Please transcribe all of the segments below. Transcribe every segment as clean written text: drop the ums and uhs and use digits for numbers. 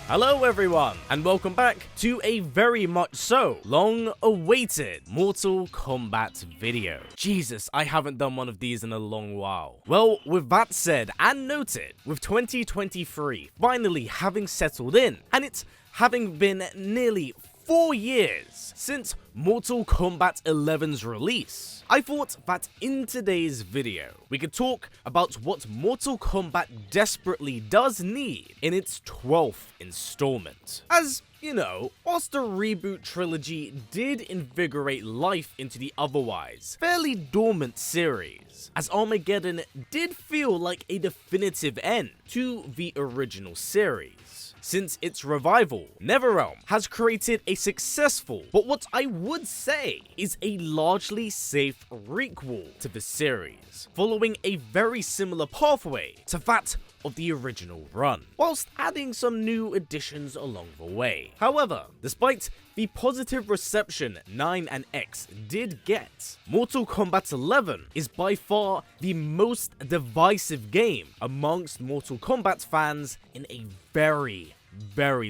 Hello everyone, and welcome back to a very much so long-awaited Mortal Kombat video. Jesus, I haven't done one of these in a long while. Well, with that said and noted, with 2023 finally having settled in, and it's having been nearly 4 years since Mortal Kombat 11's release, I thought that in today's video, we could talk about what Mortal Kombat desperately does need in its 12th installment. As you know, whilst the Reboot trilogy did invigorate life into the otherwise fairly dormant series, as Armageddon did feel like a definitive end to the original series. Since its revival, NetherRealm has created a successful, but what I would say is a largely safe requel to the series, following a very similar pathway to that of the original run, whilst adding some new additions along the way. However, despite the positive reception 9 and X did get, Mortal Kombat 11 is by far the most divisive game amongst Mortal Kombat fans in a very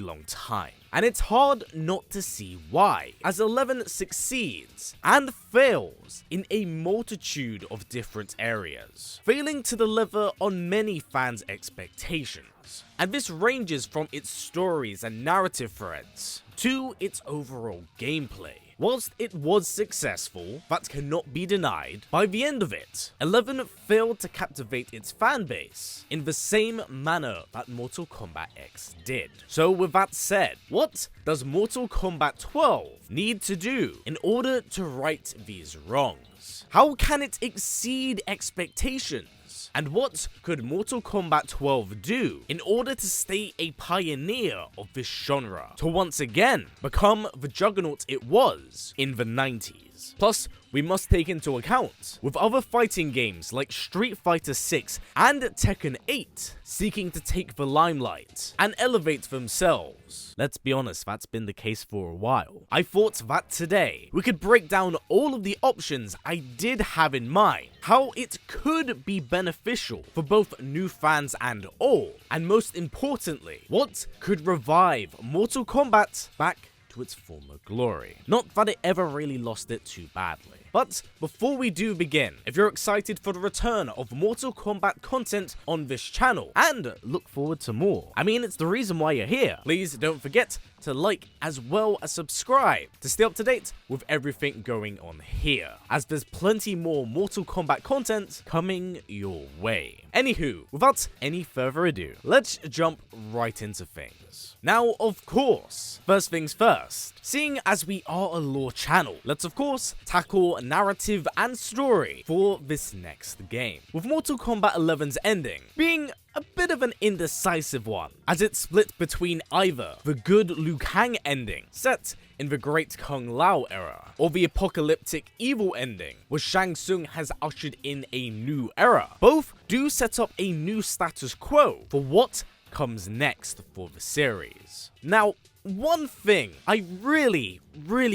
long time. And it's hard not to see why, as 11 succeeds and fails in a multitude of different areas, failing to deliver on many fans' expectations. And this ranges from its stories and narrative threads to its overall gameplay. Whilst it was successful, that cannot be denied, by the end of it, 11 failed to captivate its fanbase in the same manner that Mortal Kombat X did. So with that said, what does Mortal Kombat 12 need to do in order to right these wrongs? How can it exceed expectations? And what could Mortal Kombat 12 do in order to stay a pioneer of this genre, to once again become the juggernaut it was in the 90s? Plus, we must take into account, with other fighting games like Street Fighter 6 and Tekken 8 seeking to take the limelight and elevate themselves. Let's be honest, that's been the case for a while. I thought that today we could break down all of the options I did have in mind, how it could be beneficial for both new fans and old, and most importantly, what could revive Mortal Kombat back to its former glory. Not that it ever really lost it too badly. But before we do begin, if you're excited for the return of Mortal Kombat content on this channel and look forward to more, I mean, it's the reason why you're here, please don't forget to like as well as subscribe to stay up to date with everything going on here, as there's plenty more Mortal Kombat content coming your way. Anywho, without any further ado, let's jump right into things. Now, of course, first things first, seeing as we are a lore channel, let's of course tackle narrative and story for this next game, with Mortal Kombat 11's ending being a bit of an indecisive one, as it's split between either the good Liu Kang ending, set in the Great Kung Lao era, or the apocalyptic evil ending, where Shang Tsung has ushered in a new era. Both do set up a new status quo for what comes next for the series. Now, one thing I really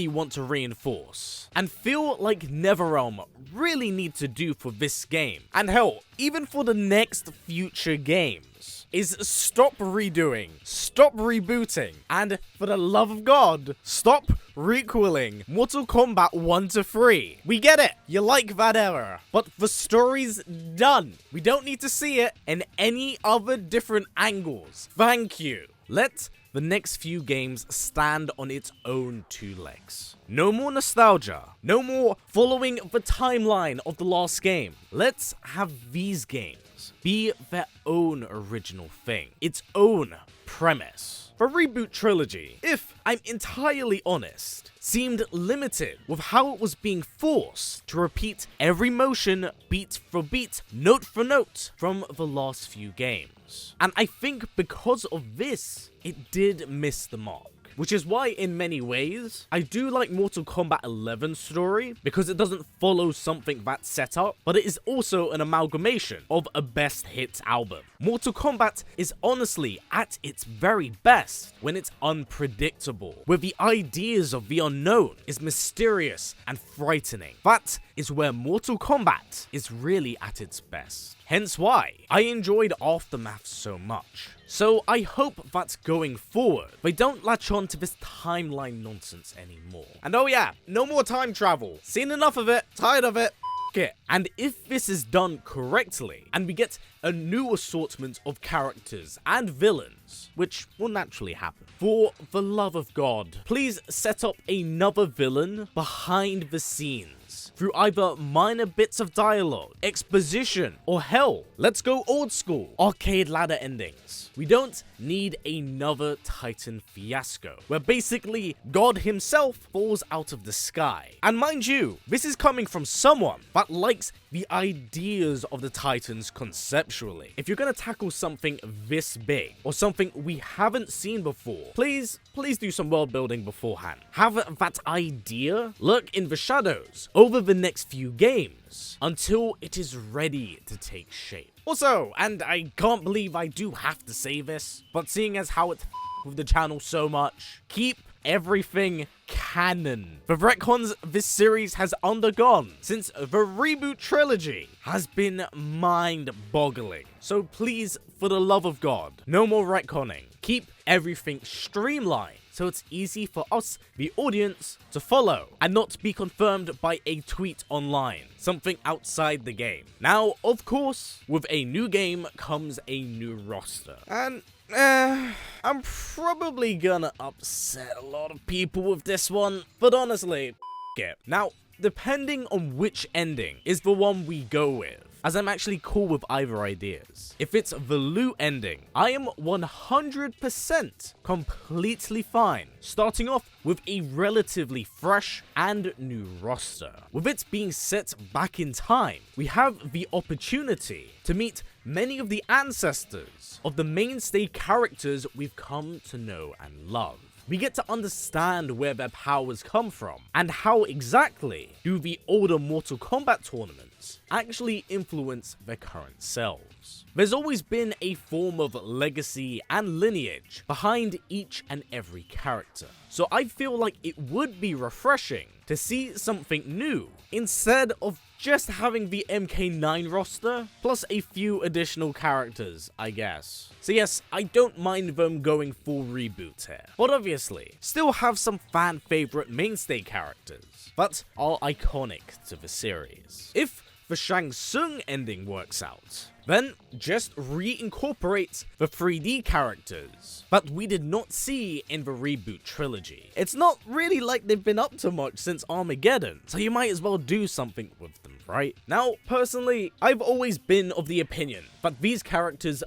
want to reinforce, and feel like NetherRealm really need to do for this game, and hell, even for the next future games, is stop redoing, stop rebooting, and for the love of God, stop requeling Mortal Kombat 1 to 3. We get it, you like that era, but the story's done. We don't need to see it in any other different angles. Thank you. Let the next few games stand on its own two legs. No more nostalgia, no more following the timeline of the last game. Let's have these games be their own original thing, its own premise. The Reboot trilogy, if I'm entirely honest, seemed limited with how it was being forced to repeat every motion beat for beat, note for note from the last few games. And I think because of this, it did miss the mark. Which is why, in many ways, I do like Mortal Kombat 11's story, because it doesn't follow something that's set up, but it is also an amalgamation of a best hits album. Mortal Kombat is honestly at its very best when it's unpredictable, where the ideas of the unknown is mysterious and frightening. That is where Mortal Kombat is really at its best. Hence why I enjoyed Aftermath so much. So I hope that going forward, they don't latch on to this timeline nonsense anymore. And oh yeah, no more time travel. Seen enough of it, tired of it. It. And if this is done correctly, and we get a new assortment of characters and villains, which will naturally happen, for the love of God, please set up another villain behind the scenes through either minor bits of dialogue, exposition, or hell, let's go old school, arcade ladder endings. We don't need another Titan fiasco, where basically God himself falls out of the sky. And mind you, this is coming from someone that likes the ideas of the Titans conceptually. If you're gonna tackle something this big, or something we haven't seen before, please do some world building beforehand. Have that idea lurk in the shadows over the next few games, until it is ready to take shape. Also, and I can't believe I do have to say this, but seeing as how it's with the channel so much, keep everything canon. The retcons this series has undergone since the Reboot trilogy has been mind-boggling. So please, for the love of God, no more retconning. Keep everything streamlined, so it's easy for us, the audience, to follow and not be confirmed by a tweet online, something outside the game. Now, of course, with a new game comes a new roster. And I'm probably gonna upset a lot of people with this one, but honestly, it. Now, depending on which ending is the one we go with, as I'm actually cool with either ideas. If it's the loot ending, I am 100% completely fine, starting off with a relatively fresh and new roster. With it being set back in time, we have the opportunity to meet many of the ancestors of the mainstay characters we've come to know and love. We get to understand where their powers come from, and how exactly do the older Mortal Kombat tournaments actually influence their current selves. There's always been a form of legacy and lineage behind each and every character, so I feel like it would be refreshing to see something new, instead of just having the MK9 roster, plus a few additional characters, I guess. So yes, I don't mind them going full reboot here, but obviously, still have some fan favorite mainstay characters that are iconic to the series. If the Shang Tsung ending works out, then just reincorporate the 3D characters that we did not see in the Reboot trilogy. It's not really like they've been up to much since Armageddon, so you might as well do something with them, right? Now, personally, I've always been of the opinion that these characters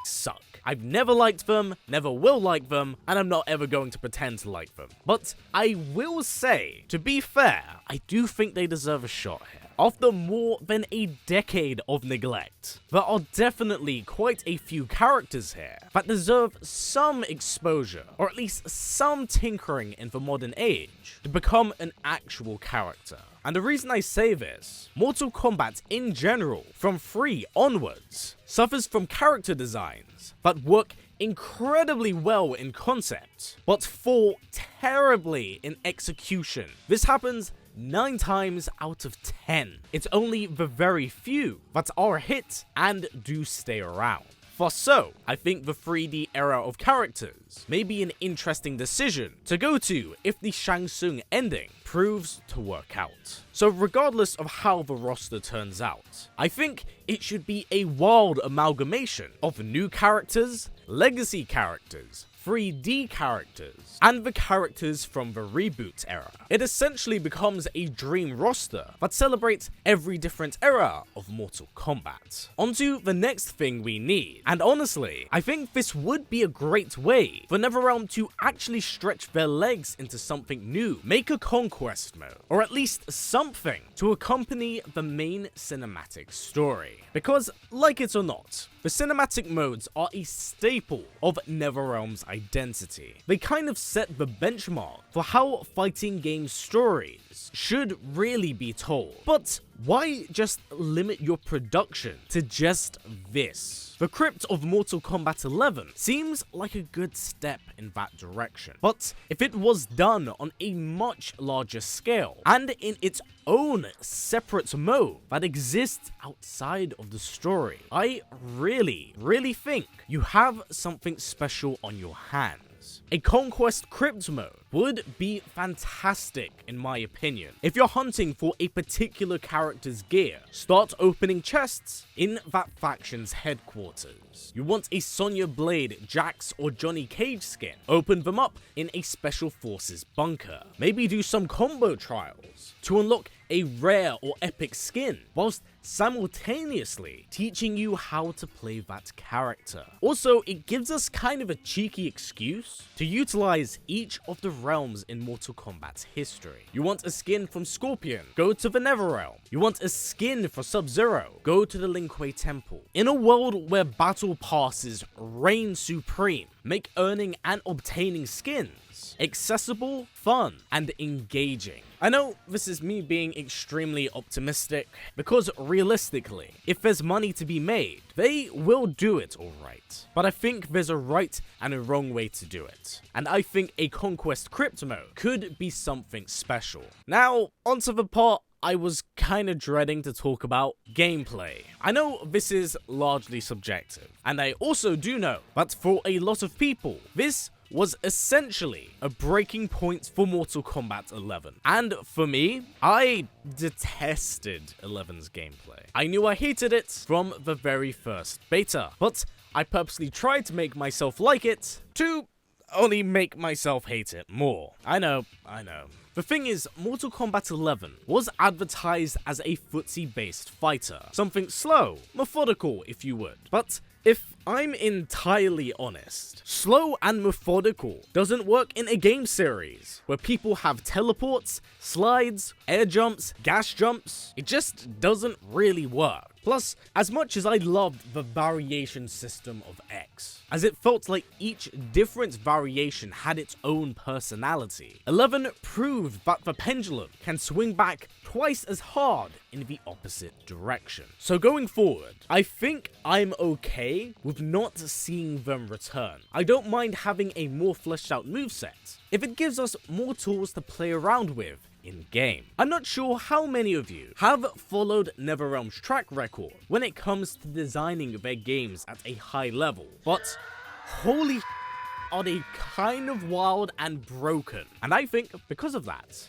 suck. I've never liked them, never will like them, and I'm not ever going to pretend to like them. But I will say, to be fair, I do think they deserve a shot here. After more than a decade of neglect, there are definitely quite a few characters here that deserve some exposure, or at least some tinkering in the modern age, to become an actual character. And the reason I say this, Mortal Kombat in general, from 3 onwards, suffers from character designs that work incredibly well in concept, but fall terribly in execution. This happens 9 times out of 10. It's only the very few that are a hit and do stay around. For so, I think the 3D era of characters may be an interesting decision to go to if the Shang Tsung ending proves to work out. So regardless of how the roster turns out, I think it should be a wild amalgamation of new characters, legacy characters, 3D characters, and the characters from the Reboot era. It essentially becomes a dream roster that celebrates every different era of Mortal Kombat. Onto the next thing we need, and honestly, I think this would be a great way for NetherRealm to actually stretch their legs into something new. Make a Konquest mode, or at least something to accompany the main cinematic story. Because, like it or not, the cinematic modes are a staple of NetherRealm's identity. They kind of set the benchmark for how fighting game stories should really be told. But why just limit your production to just this? The Krypt of Mortal Kombat 11 seems like a good step in that direction, but if it was done on a much larger scale and in its own separate mode that exists outside of the story, I really think you have something special on your hands. A Konquest Krypt mode would be fantastic in my opinion. If you're hunting for a particular character's gear, start opening chests in that faction's headquarters. You want a Sonya Blade, Jax, or Johnny Cage skin? Open them up in a Special Forces bunker. Maybe do some combo trials to unlock a rare or epic skin, whilst simultaneously teaching you how to play that character. Also, it gives us kind of a cheeky excuse to utilize each of the realms in Mortal Kombat's history. You want a skin from Scorpion? Go to the Nether realm. You want a skin for Sub-Zero? Go to the Lin Kuei Temple. In a world where battle passes reign supreme, make earning and obtaining skins accessible, fun, and engaging. I know this is me being extremely optimistic, because realistically, if there's money to be made, they will do it alright. But I think there's a right and a wrong way to do it, and I think a Konquest Krypt mode could be something special. Now, onto the part I was kinda dreading to talk about: gameplay. I know this is largely subjective, and I also do know that for a lot of people, this was essentially a breaking point for Mortal Kombat 11. And for me, I detested 11's gameplay. I knew I hated it from the very first beta, but I purposely tried to make myself like it to only make myself hate it more. I know. The thing is, Mortal Kombat 11 was advertised as a footsie-based fighter. Something slow, methodical if you would. But if I'm entirely honest, slow and methodical doesn't work in a game series where people have teleports, slides, air jumps, gas jumps. It just doesn't really work. Plus, as much as I loved the variation system of X, as it felt like each different variation had its own personality, 11 proved that the pendulum can swing back twice as hard in the opposite direction. So going forward, I think I'm okay with not seeing them return. I don't mind having a more fleshed out moveset if it gives us more tools to play around with in-game. I'm not sure how many of you have followed NetherRealm's track record when it comes to designing their games at a high level, but holy are they kind of wild and broken. And I think because of that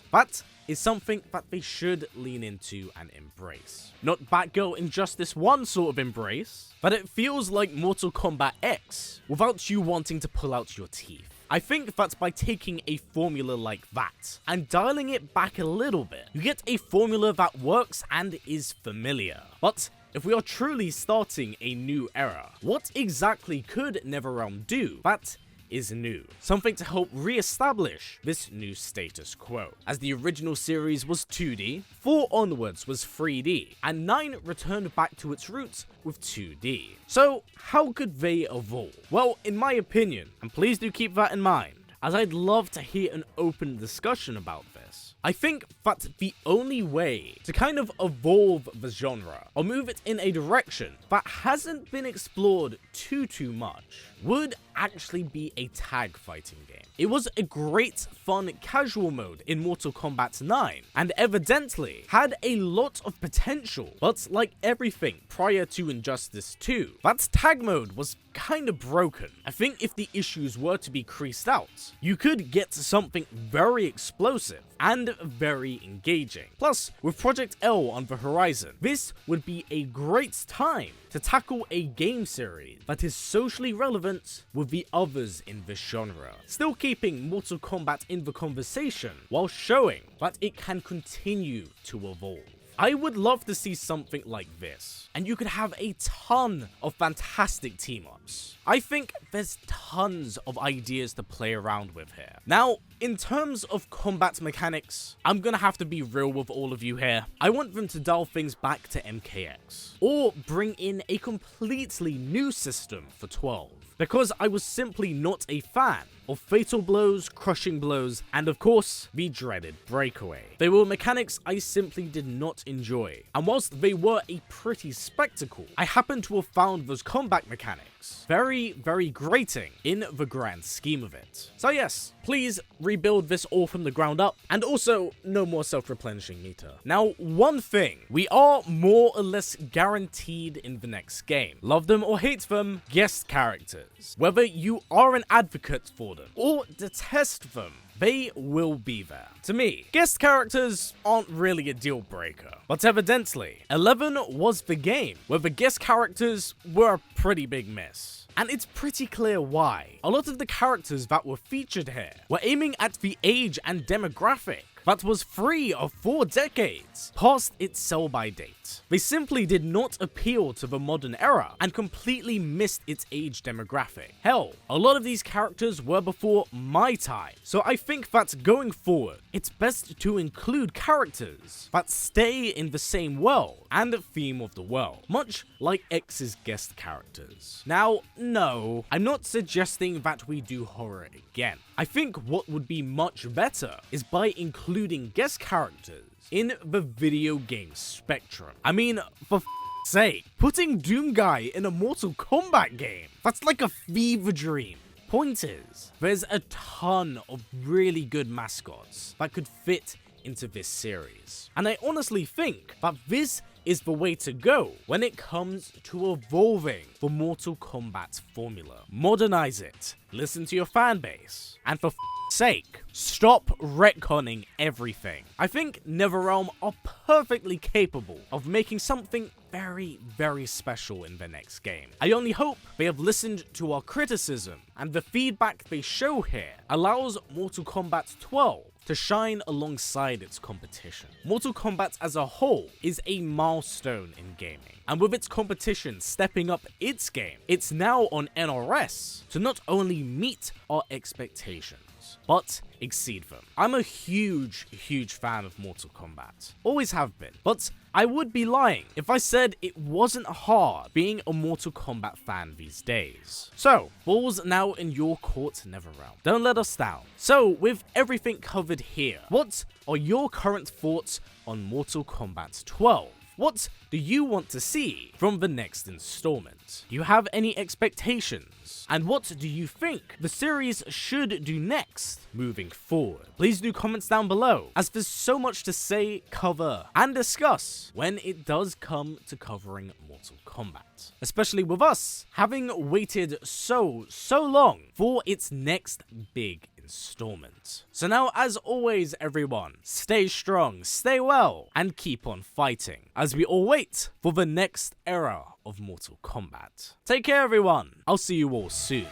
is something that they should lean into and embrace. Not Batgirl Injustice 1 sort of embrace, but it feels like Mortal Kombat X without you wanting to pull out your teeth. I think that's by taking a formula like that and dialing it back a little bit, you get a formula that works and is familiar. But if we are truly starting a new era, what exactly could NetherRealm do that is new? Something to help re-establish this new status quo, as the original series was 2D, 4 onwards was 3D, and 9 returned back to its roots with 2D. So how could they evolve? Well, in my opinion, and please do keep that in mind, as I'd love to hear an open discussion about this, I think that the only way to kind of evolve the genre, or move it in a direction that hasn't been explored too much, would actually be a tag fighting game. It was a great, fun, casual mode in Mortal Kombat 9, and evidently had a lot of potential, but like everything prior to Injustice 2, that tag mode was kind of broken. I think if the issues were to be creased out, you could get something very explosive and very engaging. Plus, with Project L on the horizon, this would be a great time to tackle a game series that is socially relevant with the others in this genre, still keeping Mortal Kombat in the conversation while showing that it can continue to evolve. I would love to see something like this, and you could have a ton of fantastic team-ups. I think there's tons of ideas to play around with here. Now, in terms of combat mechanics, I'm gonna have to be real with all of you here. I want them to dial things back to MKX, or bring in a completely new system for 12. because I was simply not a fan of fatal blows, crushing blows, and of course, the dreaded breakaway. They were mechanics I simply did not enjoy, and whilst they were a pretty spectacle, I happen to have found those combat mechanics very, very grating in the grand scheme of it. So yes, please rebuild this all from the ground up, and also no more self-replenishing meter. Now, one thing we are more or less guaranteed in the next game, love them or hate them, guest characters. Whether you are an advocate for them or detest them, they will be there. To me, guest characters aren't really a deal breaker, but evidently, 11 was the game where the guest characters were a pretty big miss. And it's pretty clear why. A lot of the characters that were featured here were aiming at the age and demographic that was 3 or 4 decades past its sell-by date. They simply did not appeal to the modern era and completely missed its age demographic. Hell, a lot of these characters were before my time, so I think that going forward, it's best to include characters that stay in the same world and theme of the world, much like X's guest characters. Now, no, I'm not suggesting that we do horror again. I think what would be much better is by including guest characters in the video game spectrum. I mean, for f***'s sake, putting Doom Guy in a Mortal Kombat game, that's like a fever dream. Point is, there's a ton of really good mascots that could fit into this series. And I honestly think that this is the way to go when it comes to evolving the Mortal Kombat formula. Modernize it, listen to your fan base, and for f***'s sake, stop retconning everything. I think NetherRealm are perfectly capable of making something very, very special in the next game. I only hope they have listened to our criticism, and the feedback they show here allows Mortal Kombat 12 to shine alongside its competition. Mortal Kombat as a whole is a milestone in gaming, and with its competition stepping up its game, it's now on NRS to not only meet our expectations, but exceed them. I'm a huge fan of Mortal Kombat. Always have been. But I would be lying if I said it wasn't hard being a Mortal Kombat fan these days. So, ball's now in your court, NetherRealm. Don't let us down. So, with everything covered here, what are your current thoughts on Mortal Kombat 12? What do you want to see from the next installment? Do you have any expectations? And what do you think the series should do next moving forward? Please do comments down below, as there's so much to say, cover, and discuss when it does come to covering Mortal Kombat. Especially with us having waited so long for its next big installment. So now, as always, everyone, stay strong, stay well, and keep on fighting as we all wait for the next era of Mortal Kombat. Take care, everyone. I'll see you all soon.